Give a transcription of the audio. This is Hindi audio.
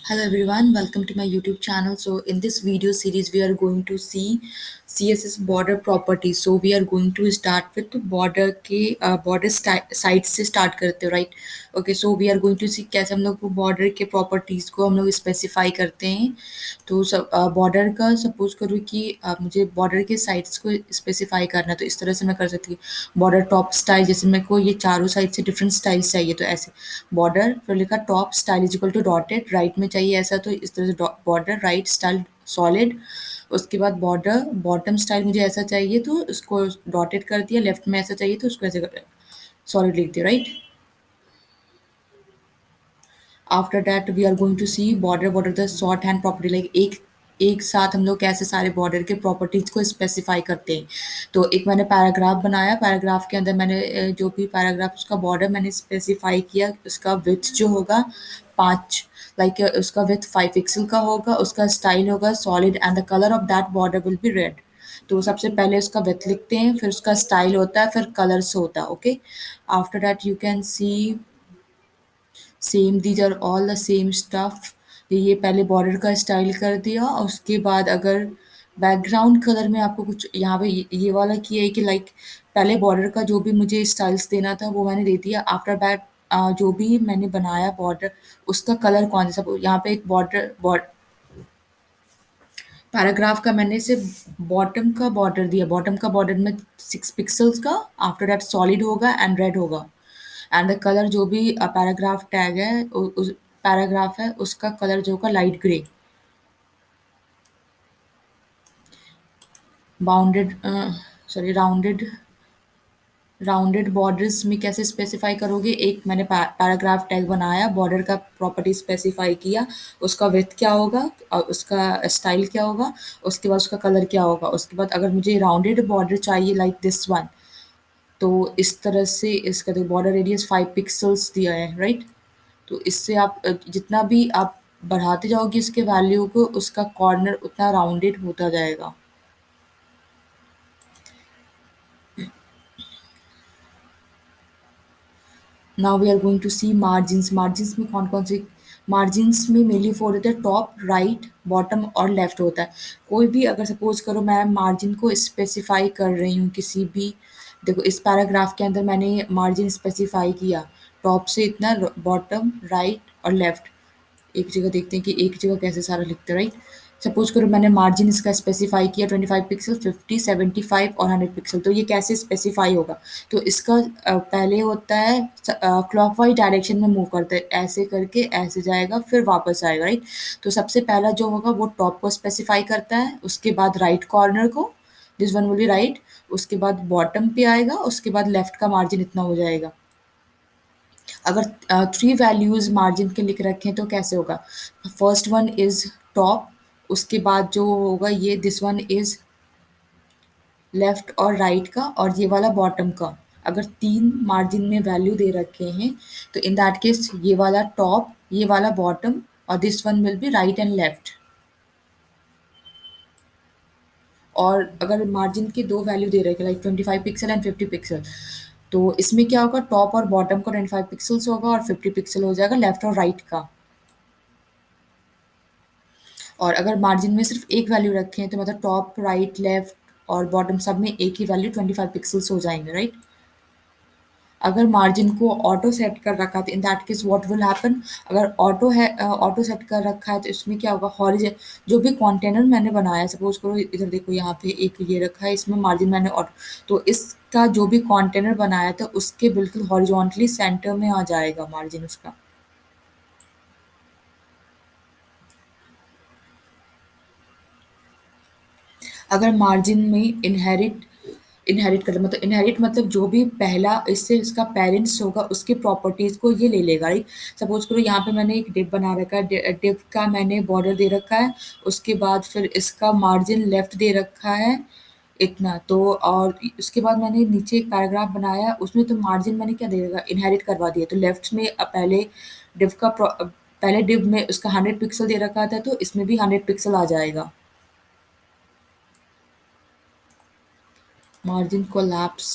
Hello everyone, welcome to my YouTube channel. So in this video series we are going to see CSS border properties. So we are going to start with border के border साइड से start करते हो right? Okay, so we are going to see कैसे हम लोग border के properties को हम लोग specify करते हैं. तो सब border का suppose करो कि मुझे border के sides को specify करना है तो इस तरह से मैं कर सकती हूँ. Border top style जैसे मेरे को ये चारों साइड से different styles चाहिए तो ऐसे बॉर्डर फिर लिखा top style is equal to dotted right में चाहिए ऐसा तो इस तरह से बॉर्डर राइट स्टाइल सॉलिड. उसके बाद बॉर्डर बॉटम स्टाइल मुझे ऐसा चाहिए तो उसको डॉटेड कर दिया. लेफ्ट में ऐसा चाहिए तो उसको ऐसे सॉलिड लिख दिया right. After that we are going to see border border the short hand property like एक साथ हम लोग कैसे सारे बॉर्डर के प्रॉपर्टीज को स्पेसिफाई करते हैं. तो एक मैंने पैराग्राफ बनाया. पैराग्राफ के अंदर मैंने जो भी पैराग्राफ उसका बॉर्डर मैंने स्पेसिफाई किया. उसका विड्थ जो होगा 5 लाइक उसका विड्थ 5 पिक्सल का होगा. उसका स्टाइल होगा solid and the colour of that border will be red. तो सबसे पहले उसका विड्थ लिखते हैं फिर उसका स्टाइल होता है फिर कलर्स होता है. Okay, after that you can see same these are all the same stuff. ये पहले बॉर्डर का स्टाइल कर दिया और उसके बाद अगर बैकग्राउंड कलर में आपको कुछ यहाँ पे ये वाला किया है कि लाइक पहले बॉर्डर का जो भी मुझे स्टाइल्स देना था वो मैंने दे दिया. आफ्टर दैट जो भी मैंने बनाया बॉर्डर उसका कलर कौन सा यहाँ पे एक बॉर्डर पैराग्राफ का मैंने सिर्फ बॉटम का बॉर्डर दिया. बॉटम का बॉर्डर में 6 पिक्सल्स का. आफ्टर दैट सॉलिड होगा एंड रेड होगा एंड द कलर जो भी पैराग्राफ टैग है उस पैराग्राफ है उसका कलर जो होगा light grey. Bounded sorry rounded rounded borders में कैसे स्पेसिफाई करोगे. एक मैंने पैराग्राफ टैग बनाया बॉर्डर का प्रॉपर्टी स्पेसिफाई किया. उसका विड्थ क्या होगा और उसका स्टाइल क्या होगा. उसके बाद उसका कलर क्या होगा. उसके बाद अगर मुझे राउंडेड बॉर्डर चाहिए लाइक दिस वन तो इस तरह से इसका तो बॉर्डर रेडियस 5 पिक्सल्स दिया है राइट. तो इससे आप जितना भी आप बढ़ाते जाओगे इसके वैल्यू को उसका कॉर्नर उतना राउंडेड होता जाएगा. Now we are going to see margins. Margins में कौन कौन से मार्जिन्स में मेनली फोर होता है टॉप राइट बॉटम और लेफ्ट होता है. कोई भी अगर सपोज करो मैं मार्जिन को स्पेसिफाई कर रही हूँ किसी भी देखो इस पैराग्राफ के अंदर मैंने मार्जिन स्पेसिफाई किया टॉप से इतना बॉटम राइट और लेफ्ट. एक जगह देखते हैं कि एक जगह कैसे सारा लिखते हैं राइट. सपोज करो मैंने मार्जिन इसका स्पेसिफाई किया 25 पिक्सल 50 75 और 100 पिक्सल. तो ये कैसे स्पेसिफाई होगा. तो इसका पहले होता है क्लॉकवाइज डायरेक्शन में मूव करते हैं ऐसे करके ऐसे जाएगा फिर वापस आएगा राइट. तो सबसे पहला जो होगा वो टॉप को स्पेसिफाई करता है. उसके बाद राइट कॉर्नर को this one will be right. उसके बाद बॉटम पे आएगा. उसके बाद लेफ्ट का मार्जिन इतना हो जाएगा. अगर 3 वैल्यूज़ मार्जिन के लिख रखें तो कैसे होगा. First one is top. उसके बाद जो होगा ये दिस वन इज़ लेफ्ट और राइट का और ये वाला बॉटम का. अगर 3 मार्जिन में वैल्यू दे रखे हैं तो इन दैट केस ये वाला टॉप ये वाला बॉटम और this one will be right and left. और अगर मार्जिन के 2 वैल्यू दे रखे लाइक 25 पिक्सल एंड 50 पिक्सल तो इसमें क्या होगा टॉप और बॉटम का 25 पिक्सल्स होगा और 50 पिक्सल हो जाएगा लेफ्ट और राइट का. और अगर मार्जिन में सिर्फ एक वैल्यू रखें तो मतलब टॉप राइट लेफ्ट और बॉटम सब में एक ही वैल्यू 25 पिक्सल्स हो जाएंगे राइट. अगर मार्जिन को ऑटो सेट कर रखा है तो in that case what will happen. अगर ऑटो है ऑटो सेट कर रखा है तो इसमें क्या होगा हॉरिजन जो भी कंटेनर मैंने बनाया सपोज करो इधर देखो यहाँ पे एक ये रखा है इसमें मार्जिन मैंने ऑटो तो इसका जो भी कंटेनर बनाया था उसके बिल्कुल हॉरिजॉन्टली सेंटर में आ जाएगा मार्जिन उसका. अगर मार्जिन में इनहेरिट कर मतलब इनहेरिट मतलब जो भी पहला इससे इसका पेरेंट्स होगा उसके प्रॉपर्टीज को ये ले लेगा राइट. सपोज करो यहाँ पे मैंने एक डिव बना रखा है. डिव का मैंने बॉर्डर दे रखा है. उसके बाद फिर इसका मार्जिन लेफ्ट दे रखा है इतना तो और उसके बाद मैंने नीचे एक पैराग्राफ बनाया उसमें तो मार्जिन मैंने क्या दे रखा इनहेरिट करवा दिया. तो लेफ्ट में पहले डिव का पहले डिव में उसका 100 पिक्सल दे रखा था तो इसमें भी 100 पिक्सल आ जाएगा. Margin collapse